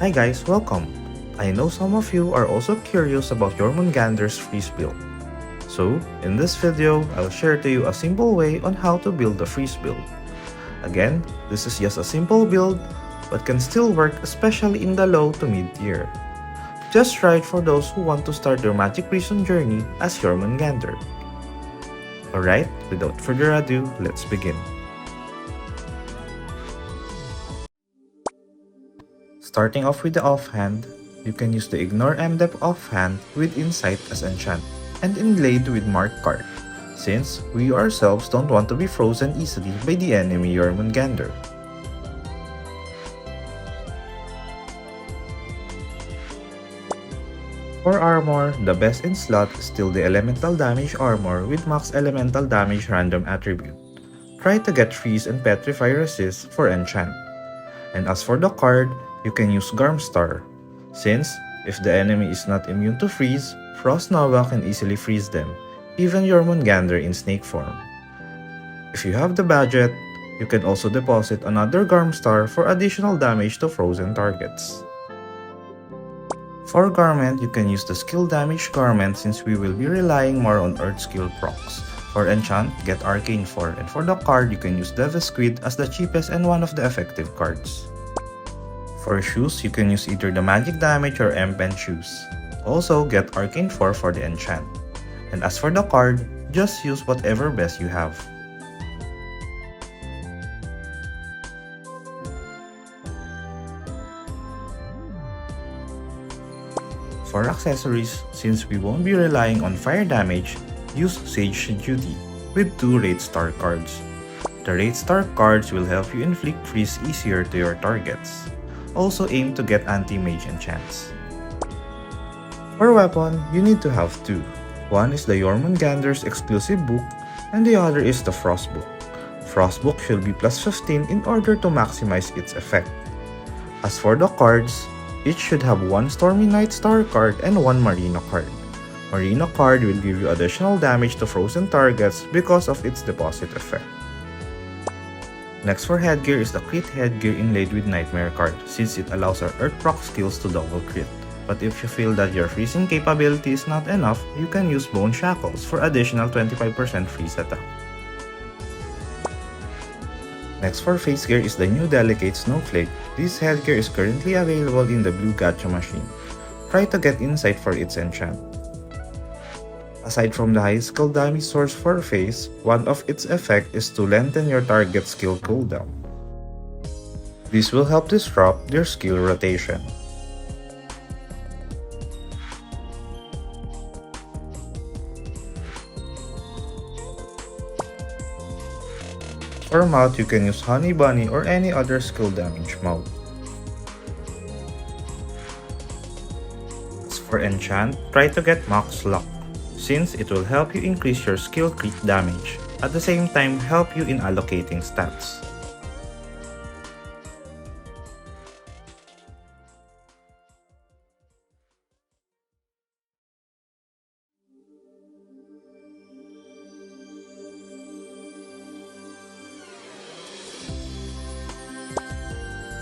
Hi guys, welcome! I know some of you are also curious about Jormungandr's Freeze build. So, in this video, I'll share to you a simple way on how to build a Freeze build. Again, this is just a simple build, but can still work especially in the low to mid tier. Just right for those who want to start their Magic Reason journey as Jormungandr. Alright, without further ado, let's begin. Starting off with the offhand, you can use the Ignore MDEP offhand with Insight as enchant and Inlaid with Mark card, since we ourselves don't want to be frozen easily by the enemy Jormungandr. For armor, the best in slot is still the Elemental Damage armor with max Elemental Damage random attribute. Try to get Freeze and Petrify resist for enchant. And as for the card, you can use Garmstar, since if the enemy is not immune to freeze, Frost Nova can easily freeze them, even Jormungandr in snake form. If you have the budget, you can also deposit another Garmstar for additional damage to frozen targets. For Garment, you can use the skill damage Garment since we will be relying more on Earth skill procs. For Enchant, get Arcane 4, and for the card, you can use Devil's Squid as the cheapest and one of the effective cards. For shoes, you can use either the magic damage or M-Pen shoes. Also, get Arcane 4 for the enchant. And as for the card, just use whatever best you have. For accessories, since we won't be relying on fire damage, use Sage Duty with 2 Rate Star cards. The Rate Star cards will help you inflict freeze easier to your targets. Also aim to get anti-mage enchants. For weapon, you need to have 2. One is the Jormungandr's exclusive book, and the other is the Frost book. Frost book should be plus 15 in order to maximize its effect. As for the cards, each should have 1 Stormy Night Star card and 1 Marina card. Marina card will give you additional damage to frozen targets because of its deposit effect. Next for headgear is the Crit headgear inlaid with Nightmare card, since it allows our Earth proc skills to double crit. But if you feel that your freezing capability is not enough, you can use Bone Shackles for additional 25% freeze attack. Next for face gear is the new Delicate Snowflake. This headgear is currently available in the blue gacha machine. Try to get Insight for its enchant. Aside from the high skill damage source for face, one of its effect is to lengthen your target's skill cooldown. This will help disrupt their skill rotation. For mouth, you can use Honey Bunny or any other skill damage mouth. As for enchant, try to get Max Luck, since it will help you increase your skill crit damage, at the same time help you in allocating stats.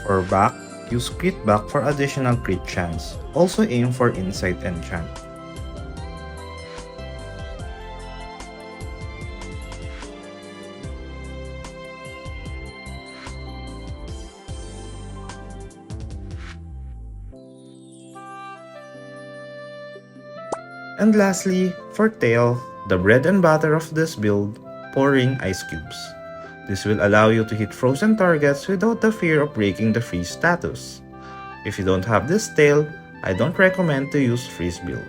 For back, use Crit Back for additional crit chance. Also aim for Insight enchant. And lastly, for tail, the bread and butter of this build, pouring ice cubes. This will allow you to hit frozen targets without the fear of breaking the freeze status. If you don't have this tail, I don't recommend to use freeze build.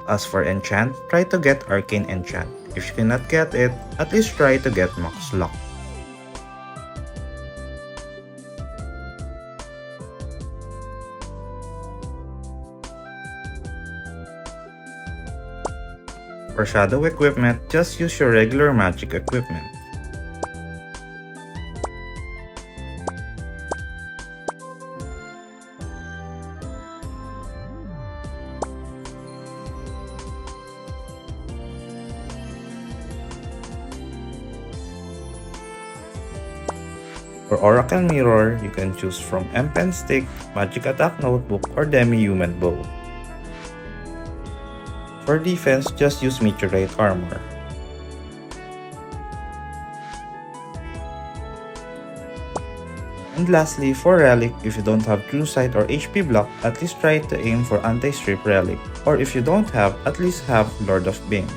As for enchant, try to get Arcane enchant. If you cannot get it, at least try to get Max Luck. For shadow equipment, just use your regular magic equipment. For Oracle Mirror, you can choose from M-Pen Stick, Magic Attack Notebook, or Demi-Human Bow. For defense, just use Meteorite Armor. And lastly, for Relic, if you don't have True Sight or HP Block, at least try to aim for Anti-Strip Relic. Or if you don't have, at least have Lord of Bane.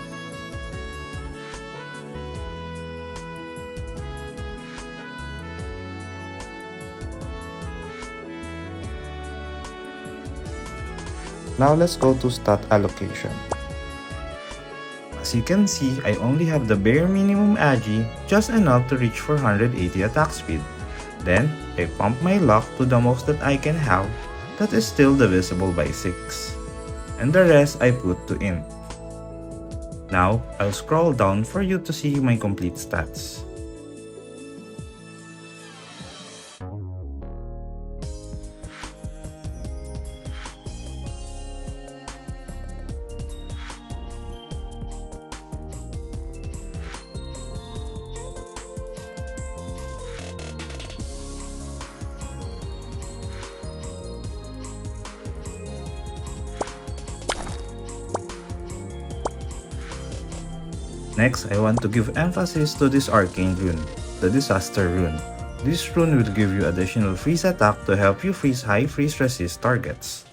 Now let's go to stat allocation. As you can see, I only have the bare minimum agi, just enough to reach 480 attack speed. Then, I pump my luck to the most that I can have, that is still divisible by 6. And the rest I put to int. Now, I'll scroll down for you to see my complete stats. Next, I want to give emphasis to this arcane rune, the Disaster rune. This rune will give you additional freeze attack to help you freeze high freeze resist targets.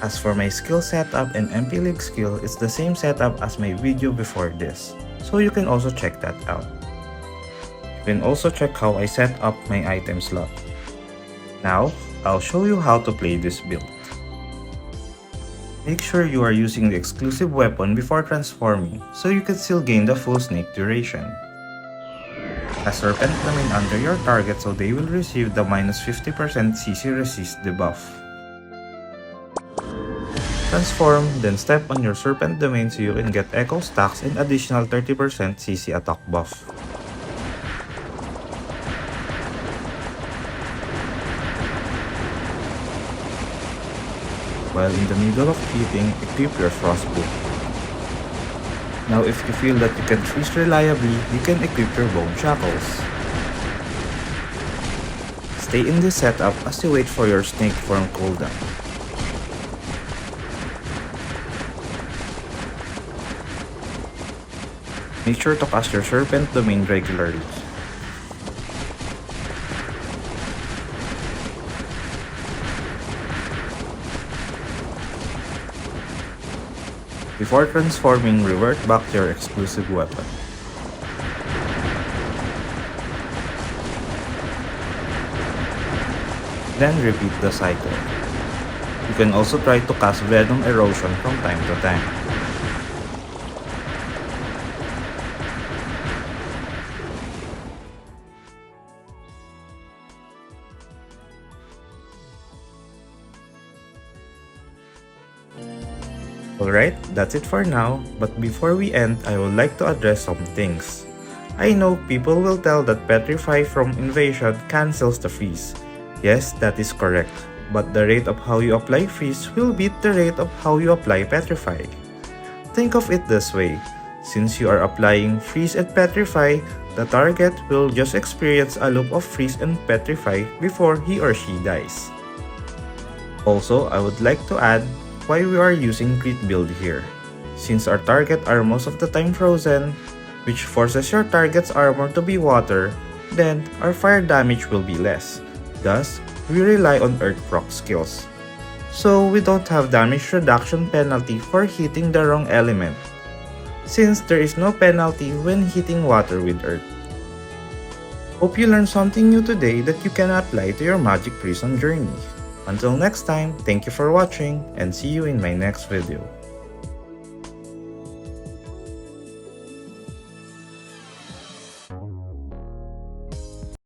As for my skill setup and MP League skill, it's the same setup as my video before this, so you can also check that out. You can also check how I set up my item slot. Now, I'll show you how to play this build. Make sure you are using the exclusive weapon before transforming, so you can still gain the full snake duration. A serpent remain under your target so they will receive the minus 50% CC resist debuff. Transform, then step on your serpent domain so you can get echo stacks and additional 30% CC attack buff. While in the middle of hitting, equip your frostbook. Now if you feel that you can freeze reliably, you can equip your bone shackles. Stay in this setup as you wait for your snake form cooldown. Make sure to cast your serpent domain regularly. Before transforming, revert back to your exclusive weapon. Then repeat the cycle. You can also try to cast Venom Erosion from time to time. Alright, that's it for now, but before we end, I would like to address some things. I know people will tell that Petrify from Invasion cancels the freeze. Yes, that is correct, but the rate of how you apply freeze will beat the rate of how you apply Petrify. Think of it this way, since you are applying freeze and Petrify, the target will just experience a loop of freeze and Petrify before he or she dies. Also, I would like to add why we are using crit build here. Since our target are most of the time frozen, which forces your target's armor to be water, then our fire damage will be less. Thus, we rely on earth proc skills. So we don't have damage reduction penalty for hitting the wrong element, since there is no penalty when hitting water with earth. Hope you learned something new today that you can apply to your Magic Prison journey. Until next time, thank you for watching and see you in my next video.